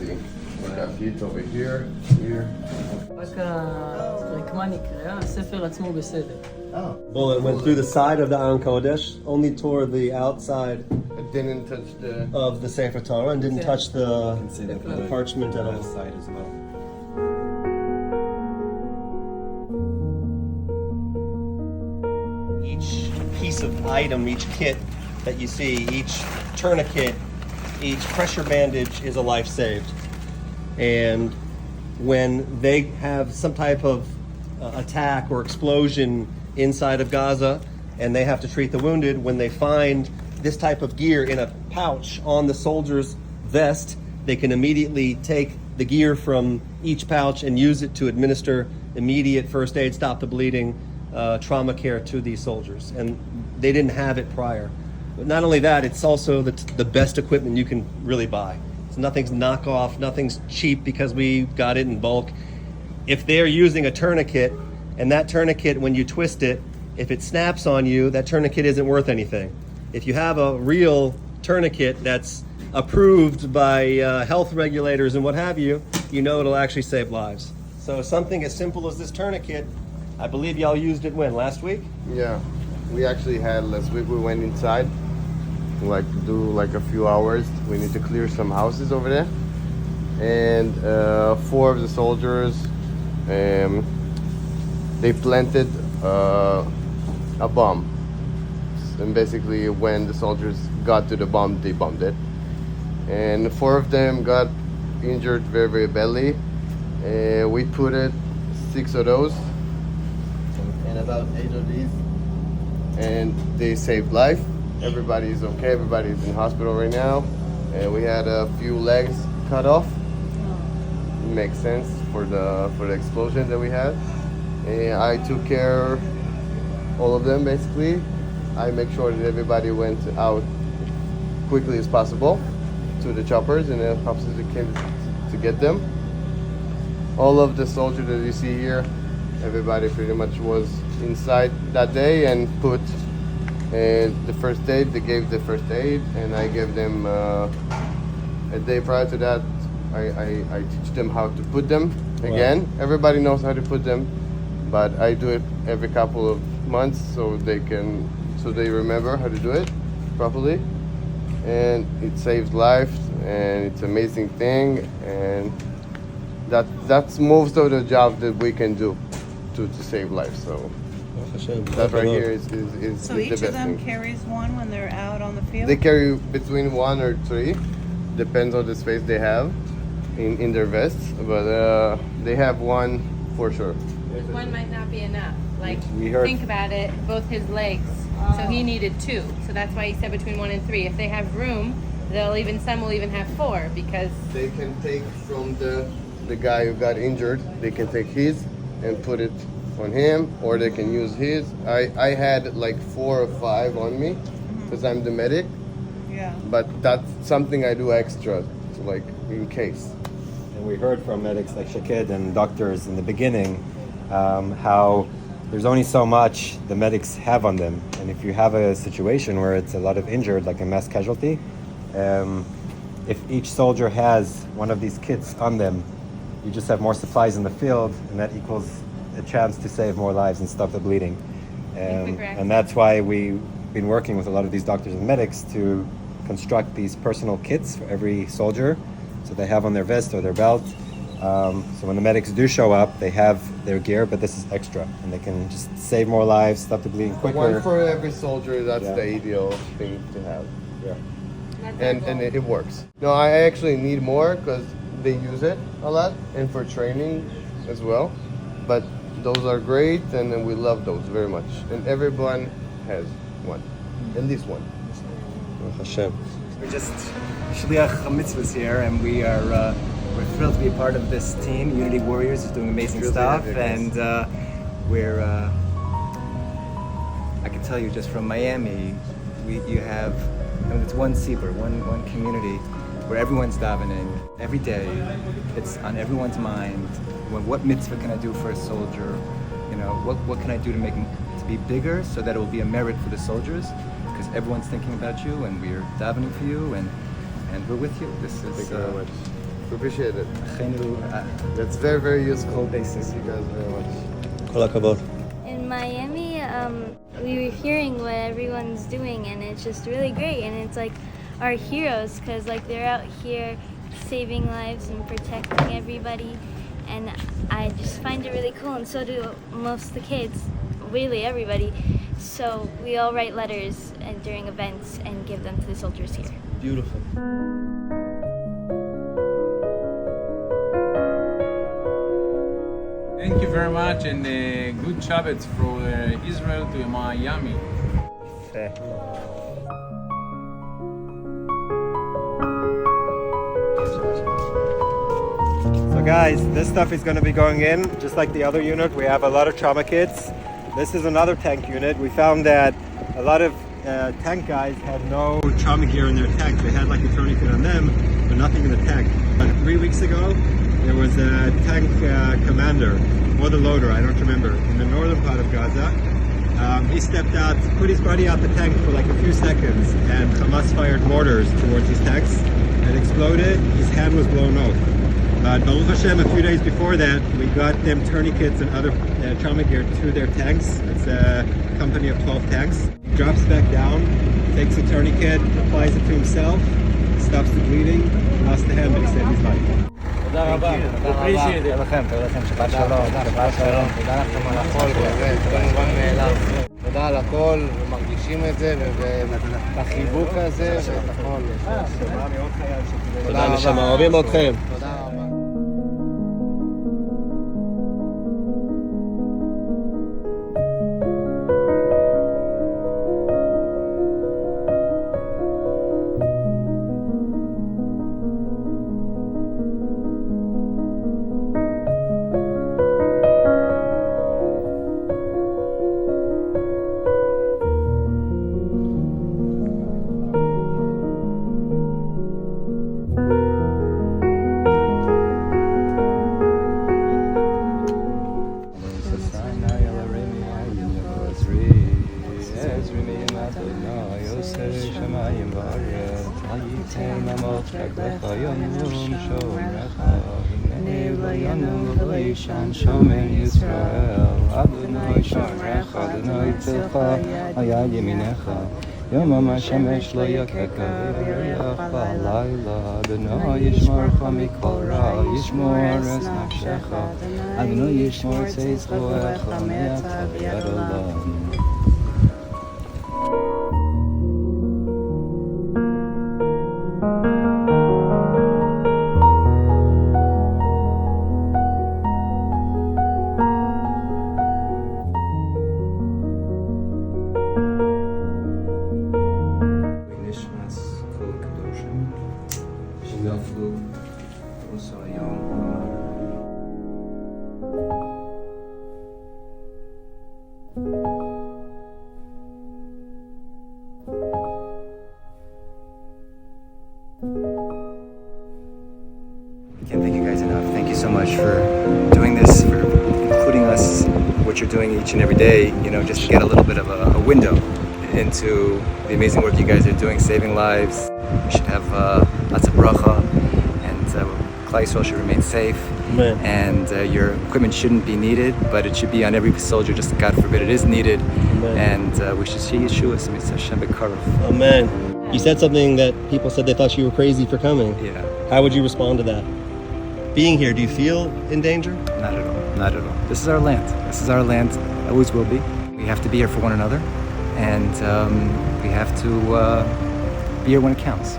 see. We got heat over here, here. רק הרקמה נקראה, הספר עצמו בסדר. Bullet went through the side of the Aron Kodesh, only toward the outside It didn't touch the... of the Sefer Torah and didn't touch the the parchment at all. side as well. Each piece of item, each kit that you see, each tourniquet, each pressure bandage is a life saved. And when they have some type of attack or explosion inside of Gaza and they have to treat the wounded, when they find this type of gear in a pouch on the soldier's vest, they can immediately take the gear from each pouch and use it to administer immediate first aid, stop the bleeding, trauma care to these soldiers. And they didn't have it prior. But not only that, it's also the best equipment you can really buy. So nothing's knockoff, nothing's cheap because we got it in bulk. If they're using a tourniquet, and that tourniquet, when you twist it, if it snaps on you, that tourniquet isn't worth anything. If you have a real tourniquet that's approved by health regulators and what have you, you know it'll actually save lives. So something as simple as this tourniquet, I believe y'all used it when? Last week? Yeah. We actually had last week, we went inside, like do like a few hours. We need to clear some houses over there. And 4 of the soldiers, they planted a bomb. And basically when the soldiers got to the bomb, they bombed it. And 4 of them got injured very, very badly. We put it 6 of those and about 8 of these. And they saved life. Everybody is okay. Everybody is in hospital right now. And we had a few legs cut off. It makes sense for the explosion that we had. And I took care all of them basically. I make sure that everybody went out quickly as possible to the choppers, and the officers came to get them. All of the soldiers that you see here, everybody pretty much was inside that day and put the first aid. They gave the first aid, and I gave them a day prior to that. I teach them how to put them again. Wow. Everybody knows how to put them, but I do it every couple of months so they remember how to do it properly. And it saves lives, and it's an amazing thing, and that's most of the job that we can do to save lives. So that right here is So the each best of them thing. carries one when they're out on the field? They carry between 1 or 3, depends on the space they have in their vests, but they have one for sure. One might not be enough. Like, We heard- think about it, both his legs. So he needed 2. So that's why he said between 1 and 3. If they have room, some will even have 4 because They can take from the guy who got injured, they can take his and put it on him, or they can use his. I had like 4 or 5 on me because I'm the medic, Yeah. but that's something I do extra, like in case. And we heard from medics like Shaked and doctors in the beginning how there's only so much the medics have on them. And if you have a situation where it's a lot of injured, like a mass casualty, if each soldier has one of these kits on them, you just have more supplies in the field, and that equals a chance to save more lives and stop the bleeding. And that's why we've been working with a lot of these doctors and medics to construct these personal kits for every soldier, so they have on their vest or their belt. So when the medics do show up, they have their gear, but this is extra, and they can just save more lives, stop the bleeding quicker. One for every soldier, that's the ideal thing to have. Yeah. And it works. No, I actually need more because they use it a lot and for training as well. But those are great, and we love those very much. And everyone has one, at least one. Hashem. We're just Shliach Mitzvahs here, and we're thrilled to be a part of this team. Unity Warriors is doing amazing stuff, and I can tell you just from Miami, you have, it's one Sibur, one community where everyone's davening every day. It's on everyone's mind. What mitzvah can I do for a soldier? You know, what can I do to make him to be bigger so that it will be a merit for the soldiers? Because everyone's thinking about you, and we're davening for you, and we're with you. This is We appreciate it. אחינו, That's very, very useful. Cool basis. Thank you guys very much. Kol hakavod. In Miami, we were hearing what everyone's doing, and it's just really great. And it's like our heroes, because like they're out here saving lives and protecting everybody. And I just find it really cool, and so do most of the kids, really everybody. So we all write letters and during events and give them to the soldiers here. Beautiful. Thank you very much, and good Shabbat from Israel to Miami. So guys, this stuff is going to be going in just like the other unit. We have a lot of trauma kits. This is another tank unit. We found that a lot of tank guys had no trauma gear in their tank. They had like a tourniquet on them, but nothing in the tank. But 3 weeks ago, there was a tank commander, or the loader, I don't remember, in the northern part of Gaza. He stepped out, put his body out the tank for like a few seconds, and Hamas fired mortars towards his tanks. It exploded, his hand was blown off. But Baruch Hashem, a few days before that, we got them tourniquets and other trauma gear to their tanks. It's a company of 12 tanks. He drops back down, takes a tourniquet, applies it to himself, stops the bleeding, lost the hand, but he saved his life. תודה רבה. תודה לכם, שבת שלום, שבת שלום. תודה לכם על הכל, זה מובן מאליו. תודה על הכל, ומרגישים את זה, והחיבוק הזה, ואת הכל. תודה נשמה, אוהבים אתכם. תודה רבה. שומר ישראל, אדוני שומרך, אדוני צלך, היה ימינך. יומם השמש לא יכך וירח בלילה, אדוני ישמרך מכל רע, ישמור את נפשך, אדוני ישמור את צאצאיך מעתה ועד עולם. Can't thank you guys enough. Thank you so much for doing this, for including us, what you're doing each and every day, you know, just to get a little bit of a window into the amazing work you guys are doing, saving lives. We should have lots of bracha, and Klal Yisrael should remain safe. Amen. And your equipment shouldn't be needed, but it should be on every soldier, just God forbid it is needed. Amen. And we should see Yeshua, Mitzvah Hashem B'Karov. Amen. You said something that people said they thought you were crazy for coming. Yeah. How would you respond to that? Being here, do you feel in danger? Not at all. Not at all. This is our land. This is our land. Always will be. We have to be here for one another, and we have to be here when it counts.